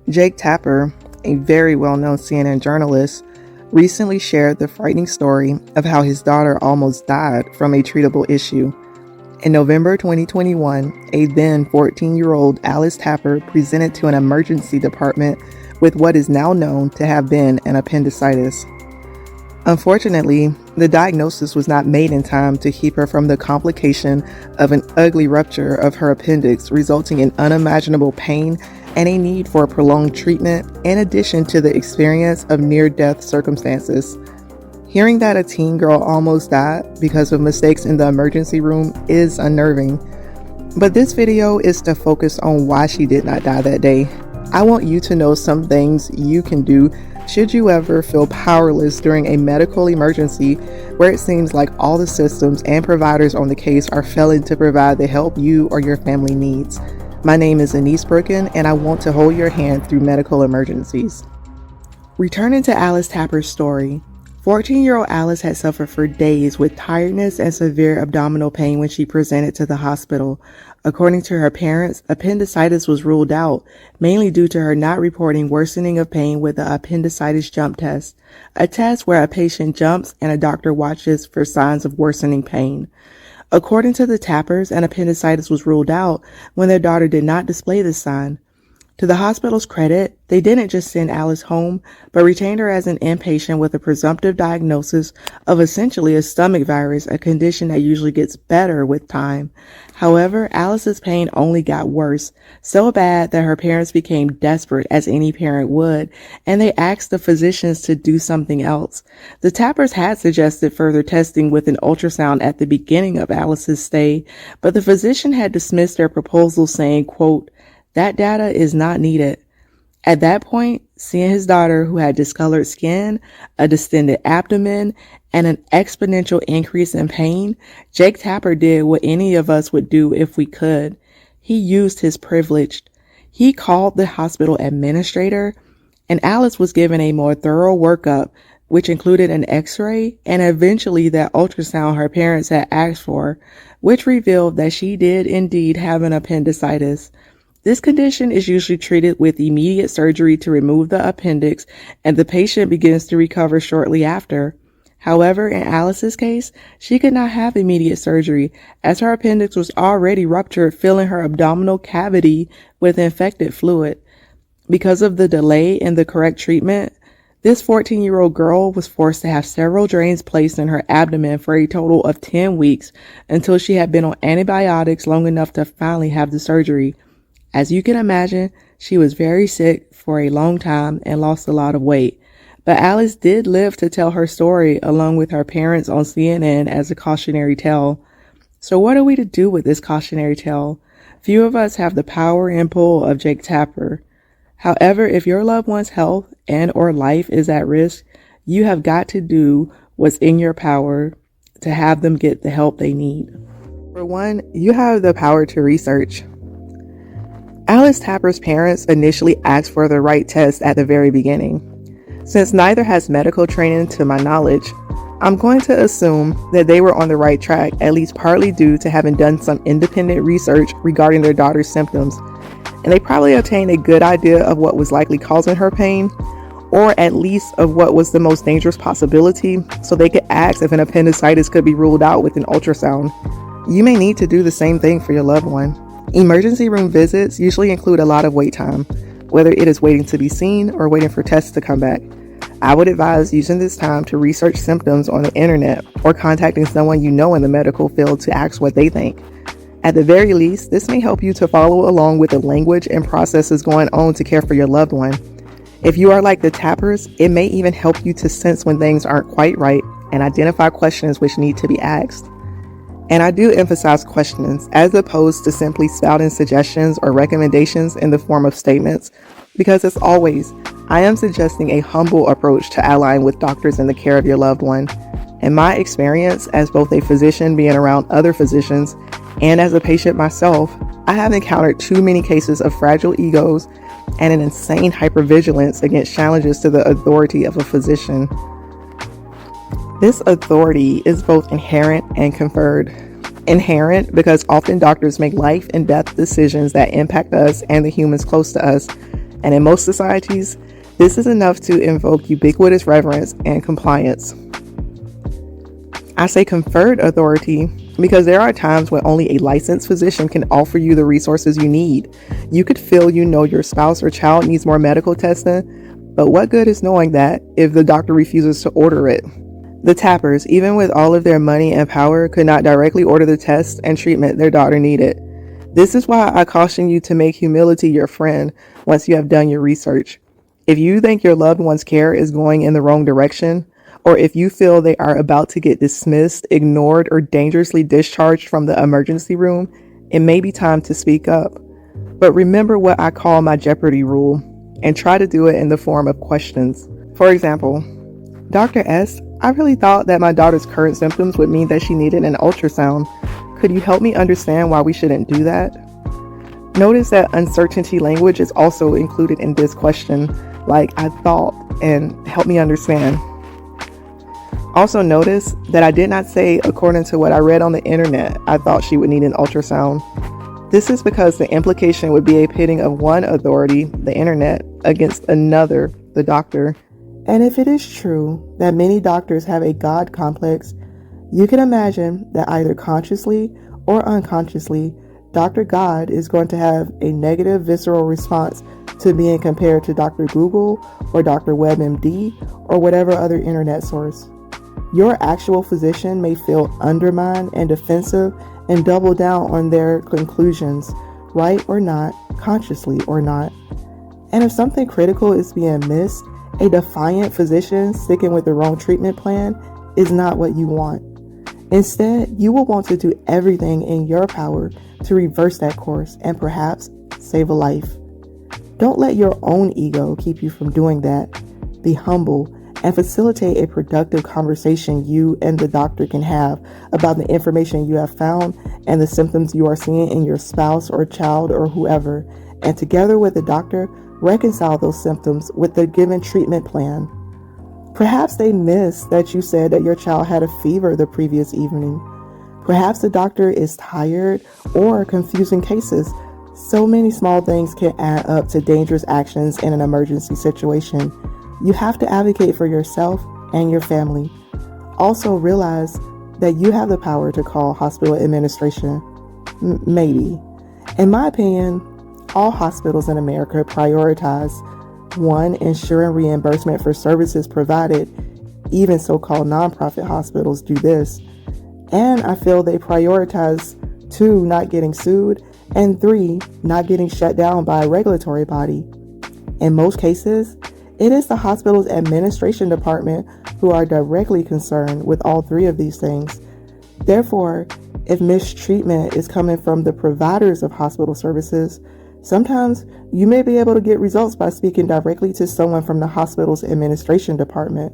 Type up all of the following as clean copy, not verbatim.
Jake Tapper, a very well-known CNN journalist, recently shared the frightening story of how his daughter almost died from a treatable issue. In November 2021, a then 14-year-old Alice Tapper presented to an emergency department with what is now known to have been an appendicitis. Unfortunately, the diagnosis was not made in time to keep her from the complication of an ugly rupture of her appendix, resulting in unimaginable pain and a need for prolonged treatment, in addition to the experience of near-death circumstances. Hearing that a teen girl almost died because of mistakes in the emergency room is unnerving. But this video is to focus on why she did not die that day. I want you to know some things you can do should you ever feel powerless during a medical emergency where it seems like all the systems and providers on the case are failing to provide the help you or your family needs. My name is Anise Brooken, and I want to hold your hand through medical emergencies. Returning to Alice Tapper's story, 14-year-old Alice had suffered for days with tiredness and severe abdominal pain when she presented to the hospital. According to her parents, appendicitis was ruled out, mainly due to her not reporting worsening of pain with the appendicitis jump test, a test where a patient jumps and a doctor watches for signs of worsening pain. According to the Tappers, an appendicitis was ruled out when their daughter did not display this sign. To the hospital's credit, they didn't just send Alice home, but retained her as an inpatient with a presumptive diagnosis of essentially a stomach virus, a condition that usually gets better with time. However, Alice's pain only got worse, so bad that her parents became desperate, as any parent would, and they asked the physicians to do something else. The Tappers had suggested further testing with an ultrasound at the beginning of Alice's stay, but the physician had dismissed their proposal, saying, quote, "That data is not needed." At that point, seeing his daughter, who had discolored skin, a distended abdomen, and an exponential increase in pain, Jake Tapper did what any of us would do if we could. He used his privilege. He called the hospital administrator, and Alice was given a more thorough workup, which included an x-ray and eventually that ultrasound her parents had asked for, which revealed that she did indeed have an appendicitis. This condition is usually treated with immediate surgery to remove the appendix, and the patient begins to recover shortly after. However, in Alice's case, she could not have immediate surgery, as her appendix was already ruptured, filling her abdominal cavity with infected fluid. Because of the delay in the correct treatment, this 14-year-old girl was forced to have several drains placed in her abdomen for a total of 10 weeks until she had been on antibiotics long enough to finally have the surgery. As you can imagine, she was very sick for a long time and lost a lot of weight. But Alice did live to tell her story along with her parents on CNN as a cautionary tale. So what are we to do with this cautionary tale? Few of us have the power and pull of Jake Tapper. However, if your loved one's health and or life is at risk, you have got to do what's in your power to have them get the help they need. For one, you have the power to research. Alice Tapper's parents initially asked for the right test at the very beginning. Since neither has medical training to my knowledge, I'm going to assume that they were on the right track, at least partly due to having done some independent research regarding their daughter's symptoms, and they probably obtained a good idea of what was likely causing her pain, or at least of what was the most dangerous possibility, so they could ask if an appendicitis could be ruled out with an ultrasound. You may need to do the same thing for your loved one. Emergency room visits usually include a lot of wait time, whether it is waiting to be seen or waiting for tests to come back. I would advise using this time to research symptoms on the internet or contacting someone you know in the medical field to ask what they think. At the very least, this may help you to follow along with the language and processes going on to care for your loved one. If you are like the Tappers, it may even help you to sense when things aren't quite right and identify questions which need to be asked. And I do emphasize questions as opposed to simply spouting suggestions or recommendations in the form of statements, because as always, I am suggesting a humble approach to allying with doctors in the care of your loved one. In my experience as both a physician being around other physicians and as a patient myself, I have encountered too many cases of fragile egos and an insane hypervigilance against challenges to the authority of a physician. This authority is both inherent and conferred. Inherent because often doctors make life and death decisions that impact us and the humans close to us, And in most societies, this is enough to invoke ubiquitous reverence and compliance. I say conferred authority because there are times when only a licensed physician can offer you the resources you need. You could feel you know your spouse or child needs more medical testing, but what good is knowing that if the doctor refuses to order it? The Tappers, even with all of their money and power, could not directly order the test and treatment their daughter needed. This is why I caution you to make humility your friend once you have done your research. If you think your loved one's care is going in the wrong direction, or if you feel they are about to get dismissed, ignored, or dangerously discharged from the emergency room, it may be time to speak up. But remember what I call my Jeopardy rule, and try to do it in the form of questions. For example, Dr. S., I really thought that my daughter's current symptoms would mean that she needed an ultrasound. Could you help me understand why we shouldn't do that? Notice that uncertainty language is also included in this question, like I thought and help me understand. Also notice that I did not say, according to what I read on the internet, I thought she would need an ultrasound. This is because the implication would be a pitting of one authority, the internet, against another, the doctor. And if it is true that many doctors have a God complex, you can imagine that either consciously or unconsciously, Dr. God is going to have a negative visceral response to being compared to Dr. Google or Dr. WebMD or whatever other internet source. Your actual physician may feel undermined and defensive and double down on their conclusions, right or not, consciously or not. And if something critical is being missed, a defiant physician sticking with the wrong treatment plan is not what you want. Instead, you will want to do everything in your power to reverse that course and perhaps save a life. Don't let your own ego keep you from doing that. Be humble and facilitate a productive conversation you and the doctor can have about the information you have found and the symptoms you are seeing in your spouse or child or whoever, and together with the doctor, reconcile those symptoms with the given treatment plan. Perhaps they missed that you said that your child had a fever the previous evening. Perhaps the doctor is tired or confusing cases. So many small things can add up to dangerous actions in an emergency situation. You have to advocate for yourself and your family. Also realize that you have the power to call hospital administration. Maybe. In my opinion, all hospitals in America prioritize 1. Ensuring reimbursement for services provided. Even so-called nonprofit hospitals do this. And I feel they prioritize 2. Not getting sued, and 3. Not getting shut down by a regulatory body. In most cases, it is the hospital's administration department who are directly concerned with all 3 of these things. Therefore, if mistreatment is coming from the providers of hospital services, sometimes you may be able to get results by speaking directly to someone from the hospital's administration department.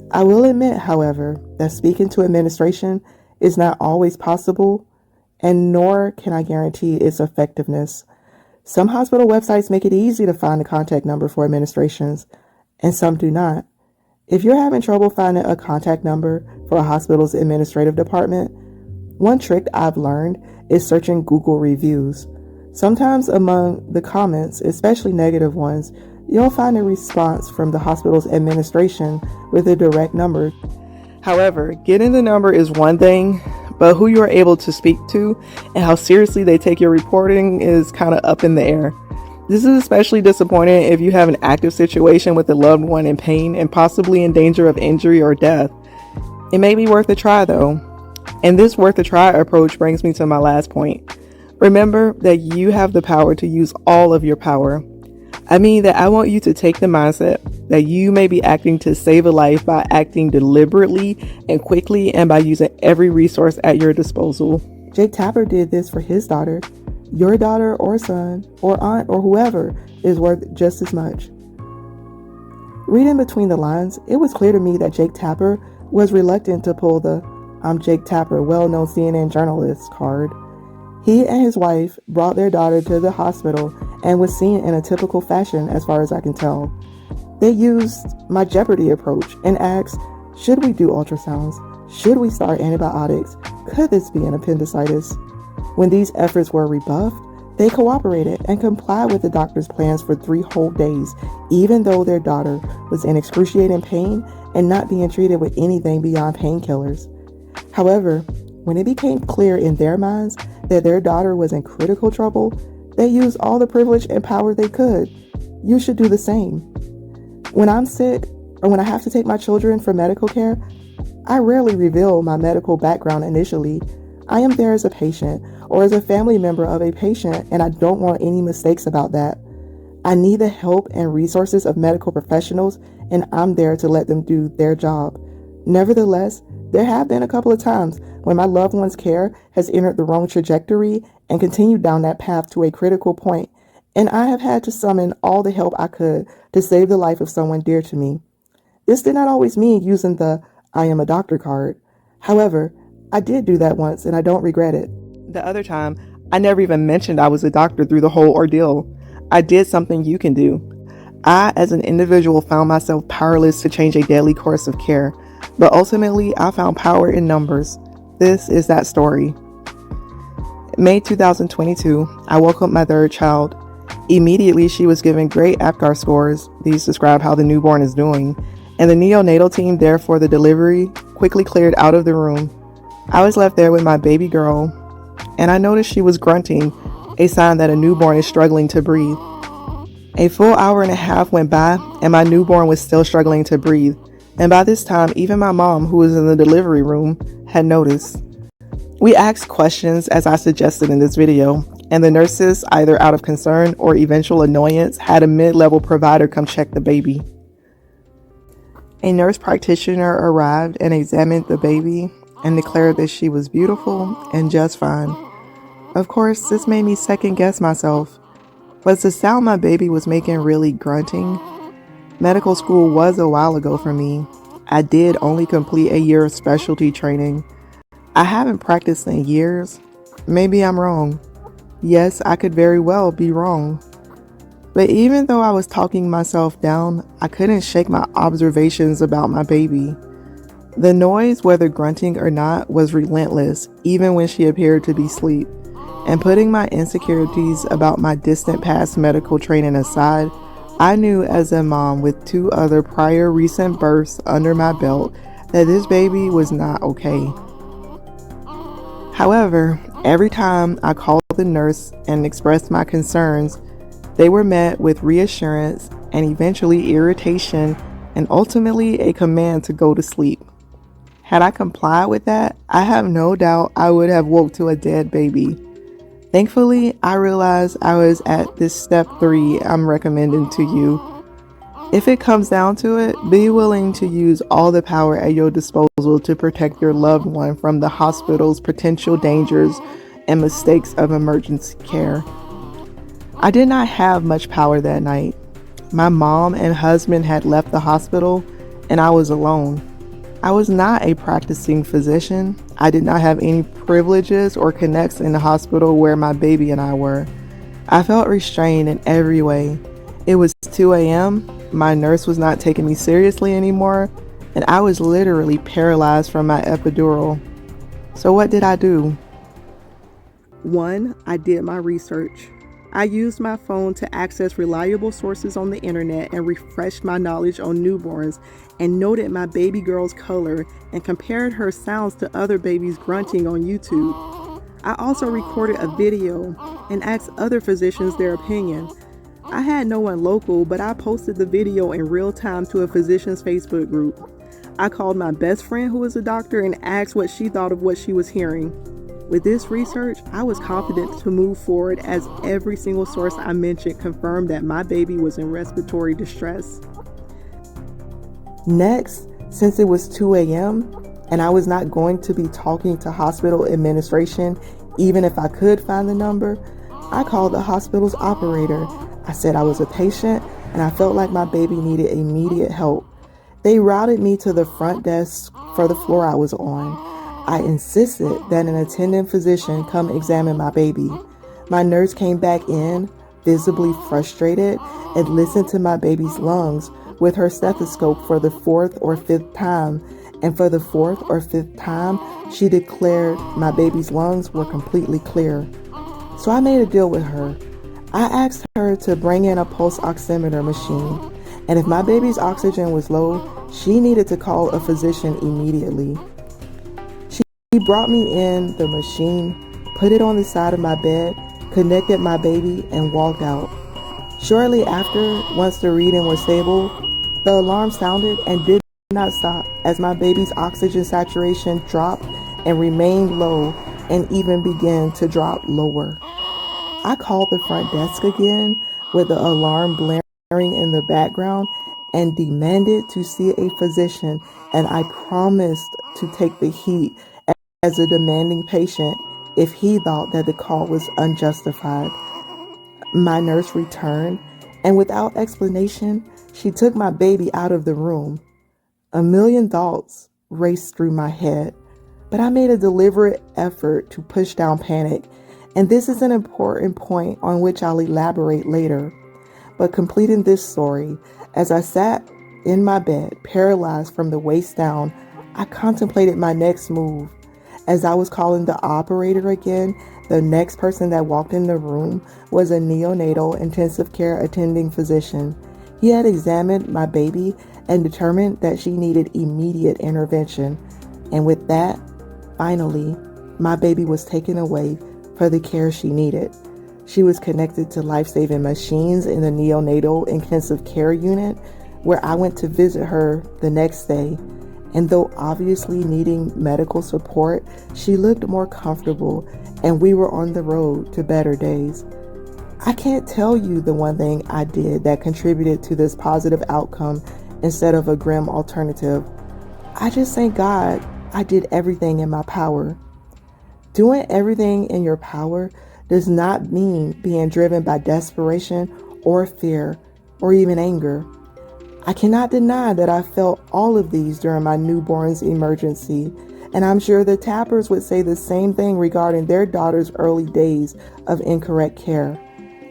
I will admit, however, that speaking to administration is not always possible, and nor can I guarantee its effectiveness. Some hospital websites make it easy to find a contact number for administrations, and some do not. If you're having trouble finding a contact number for a hospital's administrative department, one trick I've learned is searching Google reviews. Sometimes among the comments, especially negative ones, you'll find a response from the hospital's administration with a direct number. However, getting the number is one thing, but who you are able to speak to and how seriously they take your reporting is kind of up in the air. This is especially disappointing if you have an active situation with a loved one in pain and possibly in danger of injury or death. It may be worth a try though. And this worth a try approach brings me to my last point. Remember that you have the power to use all of your power. I mean that I want you to take the mindset that you may be acting to save a life by acting deliberately and quickly and by using every resource at your disposal. Jake Tapper did this for his daughter. Your daughter or son or aunt or whoever is worth just as much. Reading between the lines, it was clear to me that Jake Tapper was reluctant to pull the "I'm Jake Tapper, well-known CNN journalist" card. He and his wife brought their daughter to the hospital and was seen in a typical fashion as far as I can tell. They used my Jeopardy approach and asked, should we do ultrasounds? Should we start antibiotics? Could this be an appendicitis? When these efforts were rebuffed, They cooperated and complied with the doctor's plans for 3 whole days, even though their daughter was in excruciating pain and not being treated with anything beyond painkillers. However, when it became clear in their minds that their daughter was in critical trouble, they used all the privilege and power they could. You should do the same. When I'm sick or when I have to take my children for medical care, I rarely reveal my medical background initially. I am there as a patient or as a family member of a patient, and I don't want any mistakes about that. I need the help and resources of medical professionals, and I'm there to let them do their job. Nevertheless, there have been a couple of times when my loved one's care has entered the wrong trajectory and continued down that path to a critical point, and I have had to summon all the help I could to save the life of someone dear to me. This did not always mean using the "I am a doctor" card. However, I did do that once, and I don't regret it. The other time, I never even mentioned I was a doctor through the whole ordeal. I did something you can do. I, as an individual, found myself powerless to change a deadly course of care, but ultimately, I found power in numbers. This is that story. May 2022, I welcomed my third child. Immediately, she was given great APGAR scores. These describe how the newborn is doing, and the neonatal team there for the delivery quickly cleared out of the room. I was left there with my baby girl, and I noticed she was grunting, a sign that a newborn is struggling to breathe. A full hour and a half went by, and my newborn was still struggling to breathe. And by this time, even my mom, who was in the delivery room, had noticed. We asked questions as I suggested in this video, and the nurses, either out of concern or eventual annoyance, had a mid-level provider come check the baby. A nurse practitioner arrived and examined the baby and declared that she was beautiful and just fine. Of course, this made me second guess myself. Was the sound my baby was making really grunting? Medical school was a while ago for me. I did only complete a year of specialty training. I haven't practiced in years. Maybe I'm wrong. Yes, I could very well be wrong. But even though I was talking myself down, I couldn't shake my observations about my baby. The noise, whether grunting or not, was relentless, even when she appeared to be asleep. And putting my insecurities about my distant past medical training aside, I knew as a mom with 2 other prior recent births under my belt that this baby was not okay. However, every time I called the nurse and expressed my concerns, they were met with reassurance and eventually irritation and ultimately a command to go to sleep. Had I complied with that, I have no doubt I would have woke to a dead baby. Thankfully, I realized I was at this step 3 I'm recommending to you. If it comes down to it, be willing to use all the power at your disposal to protect your loved one from the hospital's potential dangers and mistakes of emergency care. I did not have much power that night. My mom and husband had left the hospital, and I was alone. I was not a practicing physician. I did not have any privileges or connects in the hospital where my baby and I were. I felt restrained in every way. It was 2 a.m., my nurse was not taking me seriously anymore, and I was literally paralyzed from my epidural. So what did I do? 1, I did my research. I used my phone to access reliable sources on the internet and refreshed my knowledge on newborns and noted my baby girl's color and compared her sounds to other babies grunting on YouTube. I also recorded a video and asked other physicians their opinion. I had no one local, but I posted the video in real time to a physician's Facebook group. I called my best friend who is a doctor and asked what she thought of what she was hearing. With this research, I was confident to move forward as every single source I mentioned confirmed that my baby was in respiratory distress. Next, since it was 2 a.m. and I was not going to be talking to hospital administration, even if I could find the number, I called the hospital's operator. I said I was a patient and I felt like my baby needed immediate help. They routed me to the front desk for the floor I was on. I insisted that an attending physician come examine my baby. My nurse came back in, visibly frustrated, and listened to my baby's lungs with her stethoscope for the 4th or 5th time. And for the 4th or 5th time, she declared my baby's lungs were completely clear. So I made a deal with her. I asked her to bring in a pulse oximeter machine, and if my baby's oxygen was low, she needed to call a physician immediately. She brought me in the machine, put it on the side of my bed, connected my baby, and walked out. Shortly after, once the reading was stable, the alarm sounded and did not stop as my baby's oxygen saturation dropped and remained low and even began to drop lower. I called the front desk again with the alarm blaring in the background and demanded to see a physician, and I promised to take the heat as a demanding patient if he thought that the call was unjustified. My nurse returned, and without explanation, she took my baby out of the room. A million thoughts raced through my head, but I made a deliberate effort to push down panic, and this is an important point on which I'll elaborate later. But completing this story, as I sat in my bed, paralyzed from the waist down, I contemplated my next move. As I was calling the operator again, the next person that walked in the room was a neonatal intensive care attending physician. He had examined my baby and determined that she needed immediate intervention. And with that, finally, my baby was taken away for the care she needed. She was connected to life-saving machines in the neonatal intensive care unit, where I went to visit her the next day. And though obviously needing medical support, she looked more comfortable, and we were on the road to better days. I can't tell you the one thing I did that contributed to this positive outcome instead of a grim alternative. I just thank God I did everything in my power. Doing everything in your power does not mean being driven by desperation or fear or even anger. I cannot deny that I felt all of these during my newborn's emergency, and I'm sure the Tappers would say the same thing regarding their daughter's early days of incorrect care.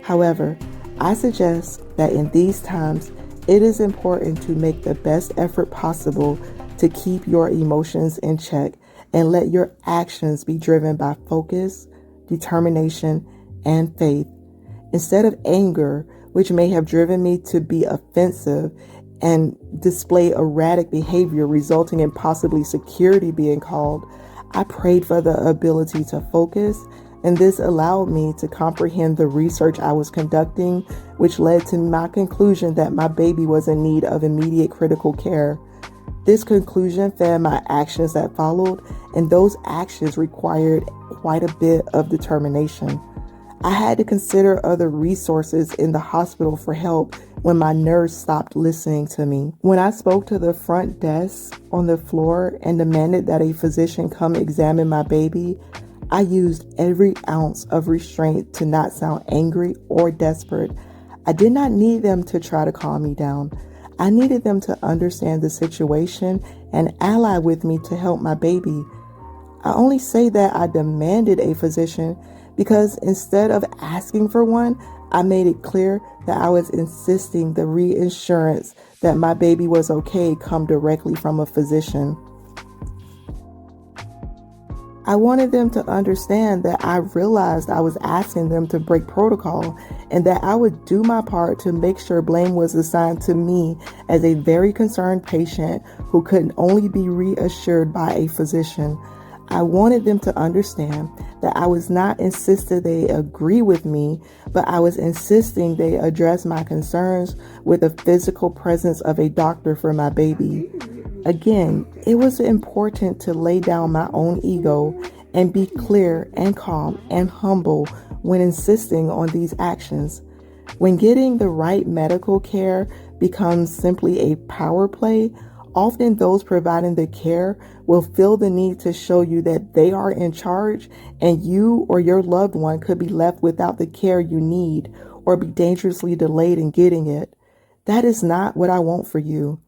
However, I suggest that in these times, it is important to make the best effort possible to keep your emotions in check and let your actions be driven by focus, determination, and faith. Instead of anger, which may have driven me to be offensive and display erratic behavior resulting in possibly security being called, I prayed for the ability to focus, and this allowed me to comprehend the research I was conducting, which led to my conclusion that my baby was in need of immediate critical care. This conclusion fed my actions that followed, and those actions required quite a bit of determination. I had to consider other resources in the hospital for help when my nurse stopped listening to me. When I spoke to the front desk on the floor and demanded that a physician come examine my baby, I used every ounce of restraint to not sound angry or desperate. I did not need them to try to calm me down. I needed them to understand the situation and ally with me to help my baby. I only say that I demanded a physician because instead of asking for one, I made it clear that I was insisting the reassurance that my baby was okay come directly from a physician. I wanted them to understand that I realized I was asking them to break protocol and that I would do my part to make sure blame was assigned to me as a very concerned patient who could only be reassured by a physician. I wanted them to understand that I was not insisting they agree with me, but I was insisting they address my concerns with the physical presence of a doctor for my baby. Again, it was important to lay down my own ego and be clear and calm and humble when insisting on these actions. When getting the right medical care becomes simply a power play, often those providing the care will feel the need to show you that they are in charge, and you or your loved one could be left without the care you need or be dangerously delayed in getting it. That is not what I want for you.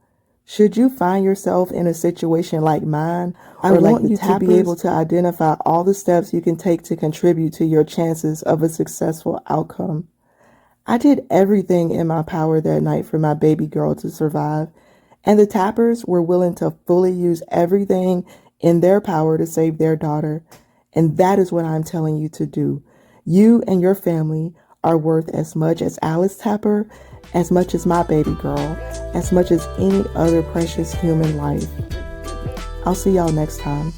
Should you find yourself in a situation like mine, I want you to be able to identify all the steps you can take to contribute to your chances of a successful outcome. I did everything in my power that night for my baby girl to survive, and the Tappers were willing to fully use everything in their power to save their daughter. And that is what I'm telling you to do. You and your family are worth as much as Alice Tapper, as much as my baby girl, as much as any other precious human life. I'll see y'all next time.